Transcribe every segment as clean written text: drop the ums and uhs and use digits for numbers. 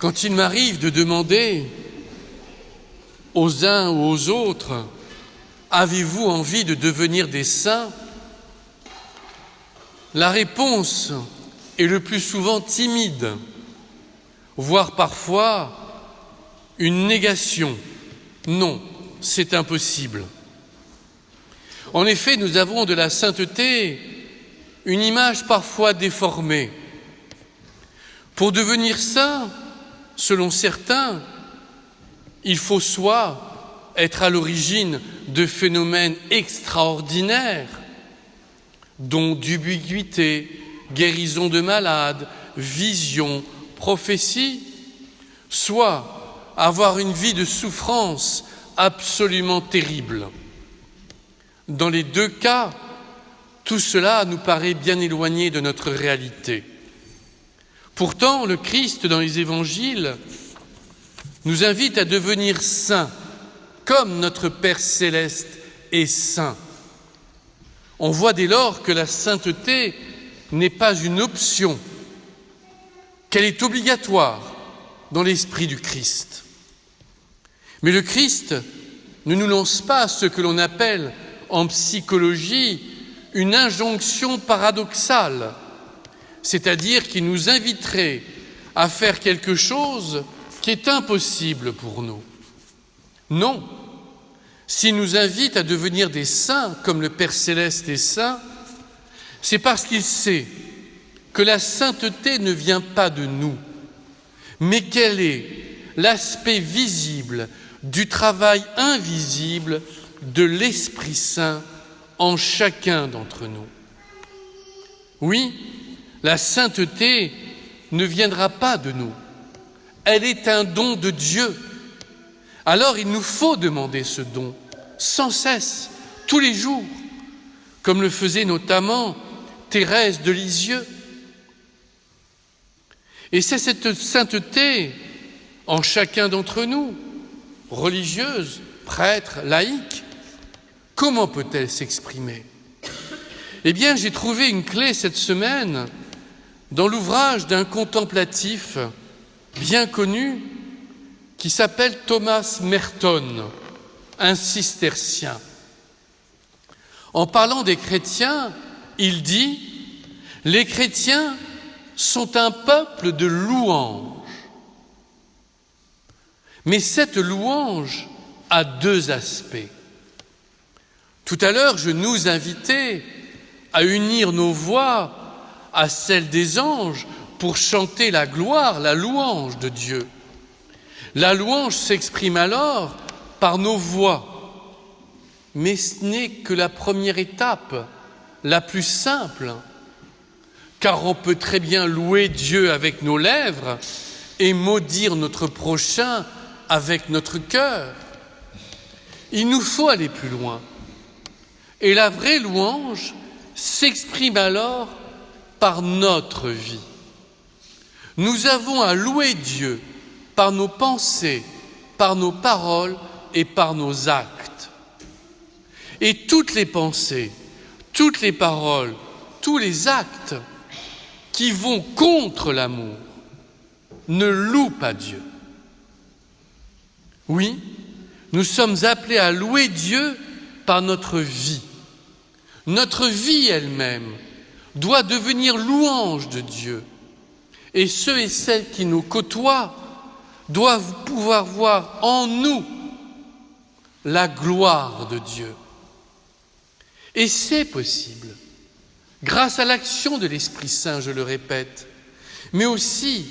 Quand il m'arrive de demander aux uns ou aux autres « Avez-vous envie de devenir des saints ?» La réponse est le plus souvent timide, voire parfois une négation. Non, c'est impossible. En effet, nous avons de la sainteté une image parfois déformée. Pour devenir saint, selon certains, il faut soit être à l'origine de phénomènes extraordinaires, dons d'ubiquité, guérison de malades, visions, prophéties, soit avoir une vie de souffrance absolument terrible. Dans les deux cas, tout cela nous paraît bien éloigné de notre réalité. Pourtant, le Christ, dans les évangiles, nous invite à devenir saints, comme notre Père céleste est saint. On voit dès lors que la sainteté n'est pas une option, qu'elle est obligatoire dans l'esprit du Christ. Mais le Christ ne nous lance pas ce que l'on appelle en psychologie une injonction paradoxale, c'est-à-dire qui nous inviterait à faire quelque chose qui est impossible pour nous. Non, s'il nous invite à devenir des saints comme le Père Céleste est saint, c'est parce qu'il sait que la sainteté ne vient pas de nous, mais qu'elle est l'aspect visible du travail invisible de l'Esprit Saint en chacun d'entre nous. Oui, la sainteté ne viendra pas de nous, elle est un don de Dieu. Alors il nous faut demander ce don, sans cesse, tous les jours, comme le faisait notamment Thérèse de Lisieux. Et c'est cette sainteté en chacun d'entre nous, religieuse, prêtre, laïque, comment peut-elle s'exprimer ? Eh bien, j'ai trouvé une clé cette semaine dans l'ouvrage d'un contemplatif bien connu qui s'appelle Thomas Merton, un cistercien. En parlant des chrétiens, il dit « Les chrétiens sont un peuple de louanges. Mais cette louange a deux aspects. Tout à l'heure, je nous invitais à unir nos voix à celles des anges pour chanter la gloire, la louange de Dieu. La louange s'exprime alors par nos voix, mais ce n'est que la première étape, la plus simple, car on peut très bien louer Dieu avec nos lèvres et maudire notre prochain avec notre cœur. Il nous faut aller plus loin. Et la vraie louange s'exprime alors par notre vie. Nous avons à louer Dieu par nos pensées, par nos paroles et par nos actes. Et toutes les pensées, toutes les paroles, tous les actes qui vont contre l'amour ne louent pas Dieu. Oui, nous sommes appelés à louer Dieu par notre vie. Notre vie elle-même doit devenir louange de Dieu. Et ceux et celles qui nous côtoient doivent pouvoir voir en nous la gloire de Dieu. Et c'est possible, grâce à l'action de l'Esprit Saint, je le répète, mais aussi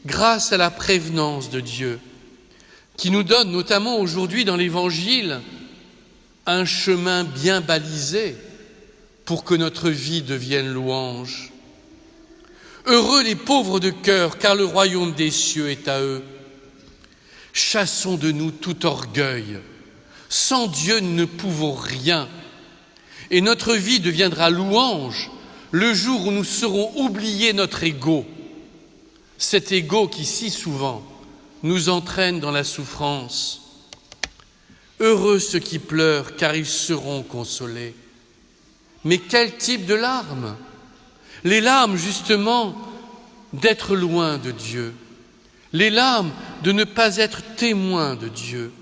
grâce à la prévenance de Dieu, qui nous donne notamment aujourd'hui dans l'Évangile un chemin bien balisé pour que notre vie devienne louange. Heureux les pauvres de cœur, car le royaume des cieux est à eux. Chassons de nous tout orgueil. Sans Dieu, nous ne pouvons rien. Et notre vie deviendra louange le jour où nous serons oubliés notre ego. Cet ego qui, si souvent, nous entraîne dans la souffrance. Heureux ceux qui pleurent, car ils seront consolés. Mais quel type de larmes ? Les larmes, justement, d'être loin de Dieu. les larmes de ne pas être témoins de Dieu.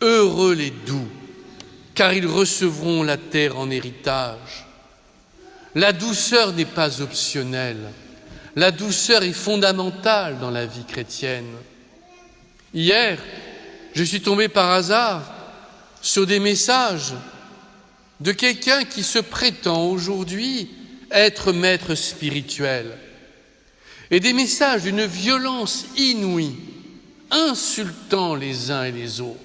Heureux les doux, car ils recevront la terre en héritage. La douceur n'est pas optionnelle, la douceur est fondamentale dans la vie chrétienne. Hier, je suis tombé par hasard sur des messages de quelqu'un qui se prétend aujourd'hui être maître spirituel, et des messages d'une violence inouïe, insultant les uns et les autres.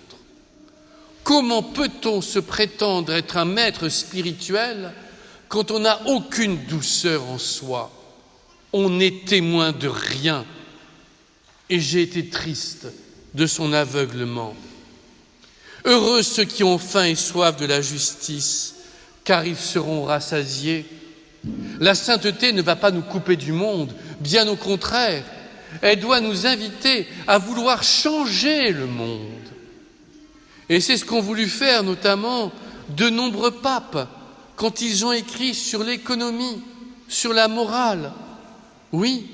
Comment peut-on se prétendre être un maître spirituel quand on n'a aucune douceur en soi? On n'est témoin de rien. Et j'ai été triste de son aveuglement. Heureux ceux qui ont faim et soif de la justice, car ils seront rassasiés. La sainteté ne va pas nous couper du monde, bien au contraire. Elle doit nous inviter à vouloir changer le monde. Et c'est ce qu'ont voulu faire notamment de nombreux papes quand ils ont écrit sur l'économie, sur la morale. Oui,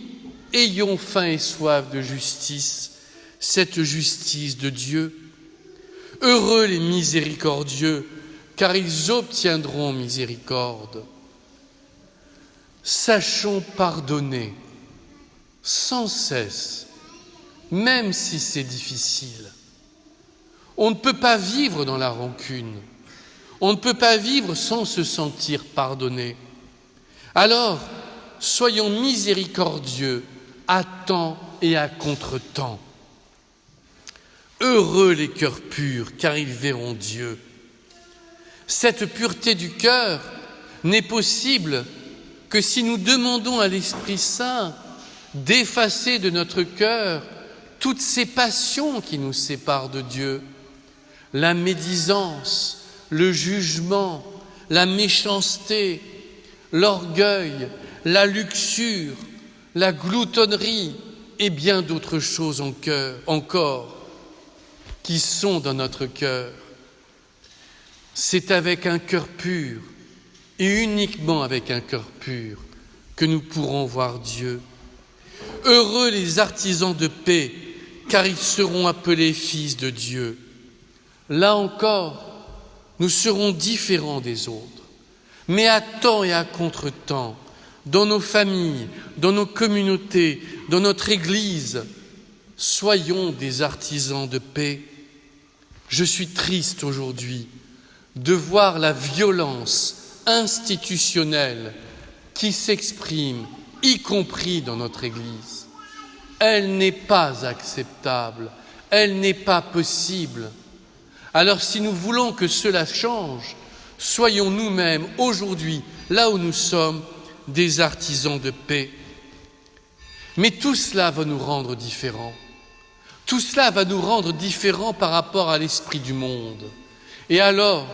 ayons faim et soif de justice, cette justice de Dieu. Heureux les miséricordieux, car ils obtiendront miséricorde. Sachons pardonner sans cesse, même si c'est difficile. On ne peut pas vivre dans la rancune. On ne peut pas vivre sans se sentir pardonné. Alors, soyons miséricordieux à temps et à contre-temps. Heureux les cœurs purs, car ils verront Dieu. Cette pureté du cœur n'est possible que si nous demandons à l'Esprit Saint d'effacer de notre cœur toutes ces passions qui nous séparent de Dieu, la médisance, le jugement, la méchanceté, l'orgueil, la luxure, la gloutonnerie et bien d'autres choses encore qui sont dans notre cœur. C'est avec un cœur pur et uniquement avec un cœur pur que nous pourrons voir Dieu. Heureux les artisans de paix, car ils seront appelés fils de Dieu. Là encore, nous serons différents des autres, mais à temps et à contre-temps, dans nos familles, dans nos communautés, dans notre Église, soyons des artisans de paix. Je suis triste aujourd'hui de voir la violence institutionnelle qui s'exprime, y compris dans notre Église. Elle n'est pas acceptable, elle n'est pas possible. Alors si nous voulons que cela change, soyons nous-mêmes aujourd'hui, là où nous sommes, des artisans de paix. Mais tout cela va nous rendre différents. Tout cela va nous rendre différents par rapport à l'esprit du monde. Et alors,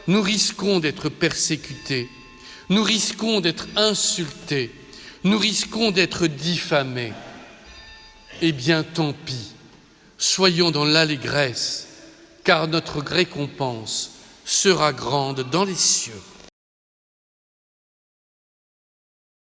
nous risquons d'être persécutés, nous risquons d'être insultés, nous risquons d'être diffamés. Eh bien, tant pis, soyons dans l'allégresse, car notre récompense sera grande dans les cieux.